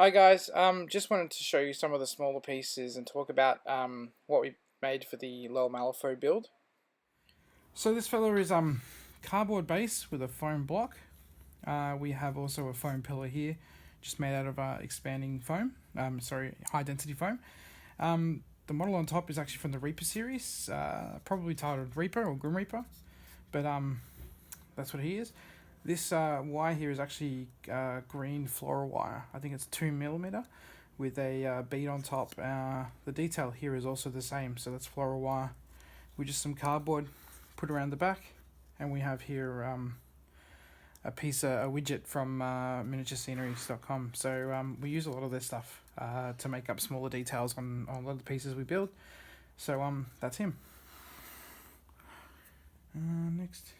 Hi guys, just wanted to show you some of the smaller pieces and talk about what we made for the Lower Malifaux build. So this fella is cardboard base with a foam block. We have also a foam pillar here, just made out of expanding foam. High density foam. The model on top is actually from the Reaper series, probably titled Reaper or Grim Reaper, but that's what he is. This wire here is actually green floral wire. I think it's 2mm with a bead on top. The detail here is also the same, so that's floral wire with just some cardboard put around the back. And we have here a widget from miniaturesceneries.com. So we use a lot of this stuff to make up smaller details on a lot of the pieces we build. So that's him. Next.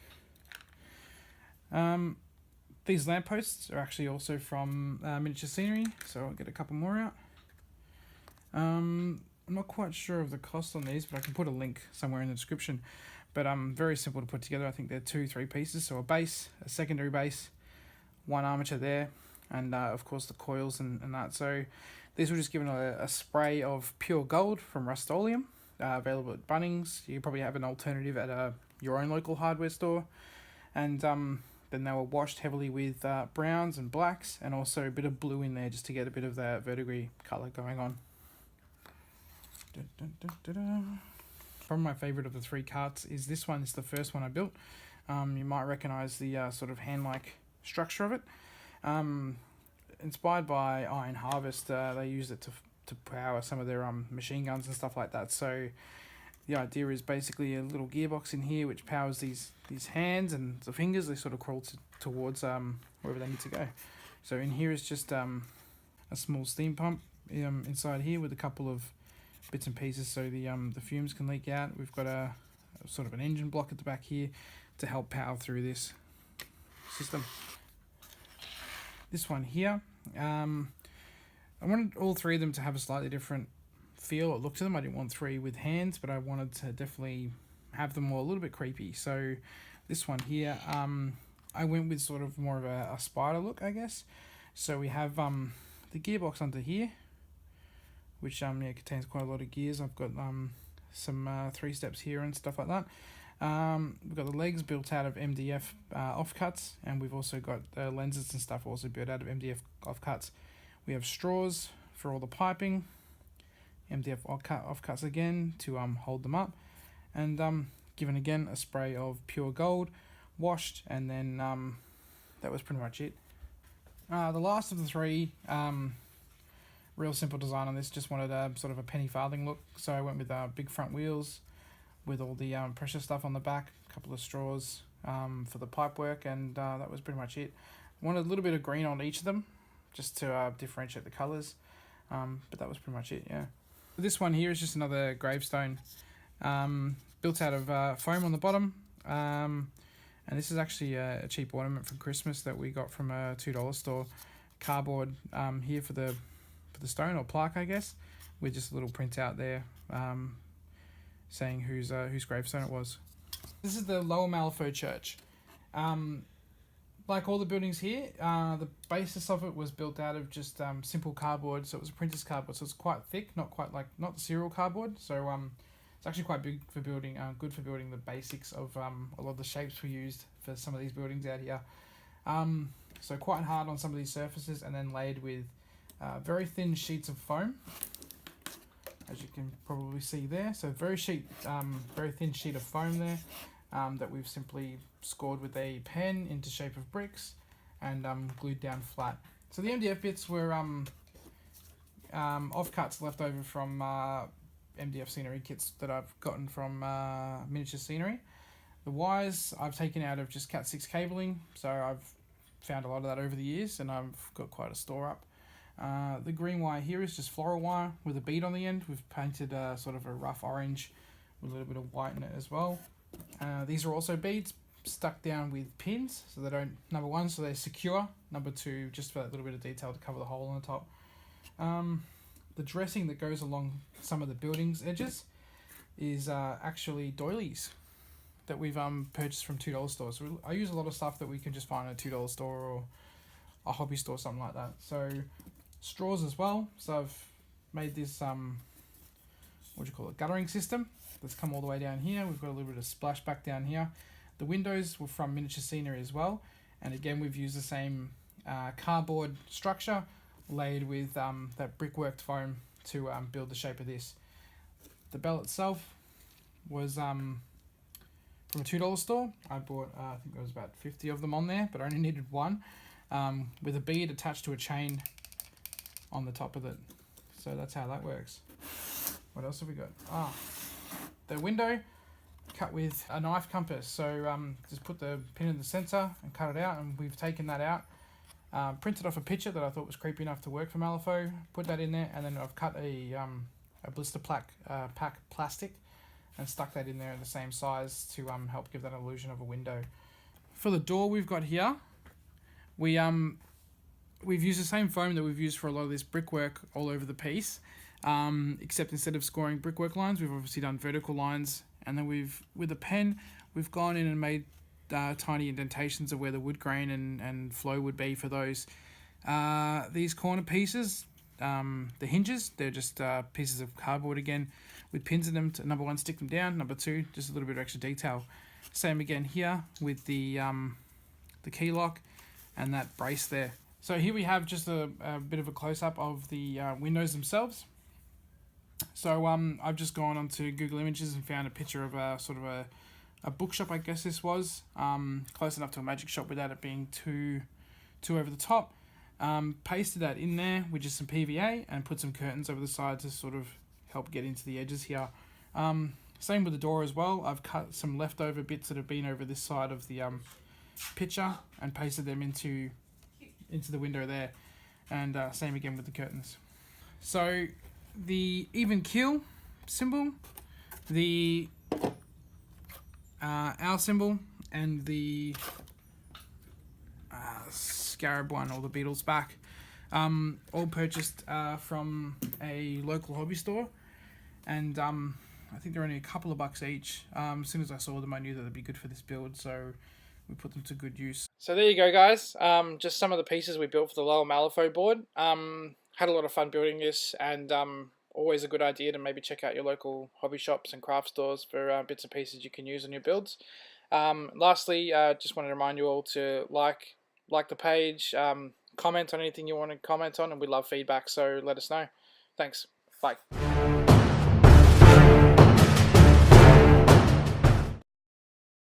These lampposts are actually also from Miniature Scenery, so I'll get a couple more out. I'm not quite sure of the cost on these, but I can put a link somewhere in the description. But very simple to put together. I think they're 2-3 pieces, so a base, a secondary base, one armature there, and of course the coils and that. So these were just given a spray of pure gold from Rust-Oleum, available at Bunnings. You probably have an alternative at your own local hardware store. And then they were washed heavily with browns and blacks, and also a bit of blue in there just to get a bit of that verdigris colour going on. Probably my favourite of the 3 carts is this one. It's the first one I built. You might recognise the sort of hand-like structure of it. Inspired by Iron Harvest, they used it to power some of their machine guns and stuff like that. So the idea is basically a little gearbox in here which powers these hands, and the fingers, they sort of crawl towards wherever they need to go. So in here is just a small steam pump inside here with a couple of bits and pieces so the fumes can leak out. We've got a sort of an engine block at the back here to help power through this system. This one here, I wanted all 3 of them to have a slightly different feel or look to them. I didn't want 3 with hands, but I wanted to definitely have them all a little bit creepy. So this one here, I went with sort of more of a spider look, I guess. So we have the gearbox under here, which contains quite a lot of gears. I've got some 3 steps here and stuff like that. We've got the legs built out of MDF offcuts, and we've also got lenses and stuff also built out of MDF offcuts. We have straws for all the piping, MDF offcuts again to hold them up, and given again a spray of pure gold, washed, and then that was pretty much it. The last of the 3, real simple design on this, just wanted a sort of a penny farthing look, so I went with big front wheels with all the pressure stuff on the back, a couple of straws for the pipe work, and that was pretty much it. Wanted a little bit of green on each of them just to differentiate the colours, but that was pretty much it, yeah. This one here is just another gravestone built out of foam on the bottom, and this is actually a cheap ornament from Christmas that we got from a $2 store. Cardboard here for the stone or plaque, I guess, with just a little print out there saying whose gravestone it was. This is the Lower Malifaux church. Like all the buildings here, the basis of it was built out of just simple cardboard. So it was a printer's cardboard, so it's quite thick, not the serial cardboard. So it's actually quite big for building, good for building the basics of a lot of the shapes we used for some of these buildings out here. So quite hard on some of these surfaces, and then laid with very thin sheets of foam, as you can probably see there. So very thin sheet of foam there that we've simply scored with a pen into shape of bricks and glued down flat. So the MDF bits were offcuts left over from MDF scenery kits that I've gotten from Miniature Scenery. The wires I've taken out of just Cat 6 cabling, so I've found a lot of that over the years, and I've got quite a store up. The green wire here is just floral wire with a bead on the end. We've painted sort of a rough orange with a little bit of white in it as well. These are also beads stuck down with pins, so they don't, number 1, so they're secure, number 2, just for that little bit of detail to cover the hole on the top. The dressing that goes along some of the building's edges is actually doilies that we've purchased from $2 stores. So I use a lot of stuff that we can just find at a $2 store or a hobby store, something like that. So straws as well. So I've made this what do you call it, guttering system that's come all the way down here. We've got a little bit of splashback down here. The windows were from Miniature Scenery as well, and again we've used the same cardboard structure laid with that brickworked foam to build the shape of this. The bell itself was from a $2 store. I bought I think there was about 50 of them on there, but I only needed one, with a bead attached to a chain on the top of it. So that's how that works. What else have we got? The window cut with a knife compass. So just put the pin in the center and cut it out, and we've taken that out. Printed off a picture that I thought was creepy enough to work for Malifaux. Put that in there, and then I've cut a blister pack plastic and stuck that in there in the same size to help give that illusion of a window. For the door we've got here, we've used the same foam that we've used for a lot of this brickwork all over the piece, except instead of scoring brickwork lines, we've obviously done vertical lines, and then with a pen we've gone in and made tiny indentations of where the wood grain and flow would be for those. These corner pieces, the hinges, they're just pieces of cardboard again with pins in them to, number one, stick them down, number two, just a little bit of extra detail. Same again here with the key lock and that brace there. So here we have just a bit of a close-up of the windows themselves. So I've just gone onto Google Images and found a picture of a sort of a bookshop, I guess this was, close enough to a magic shop without it being too over the top. Pasted that in there with just some PVA and put some curtains over the side to sort of help get into the edges here. Same with the door as well. I've cut some leftover bits that have been over this side of the picture and pasted them into the window there, and same again with the curtains. So the even keel symbol, the owl symbol, and the scarab one, or the beetle's back, all purchased from a local hobby store, and I think they're only a couple of bucks each. As soon as I saw them, I knew that they'd be good for this build, so we put them to good use. So there you go, guys. Just some of the pieces we built for the Lower Malifaux board. Had a lot of fun building this, and always a good idea to maybe check out your local hobby shops and craft stores for bits and pieces you can use on your builds. Lastly, just want to remind you all to like the page, comment on anything you want to comment on, and we love feedback, so let us know. Thanks. Bye.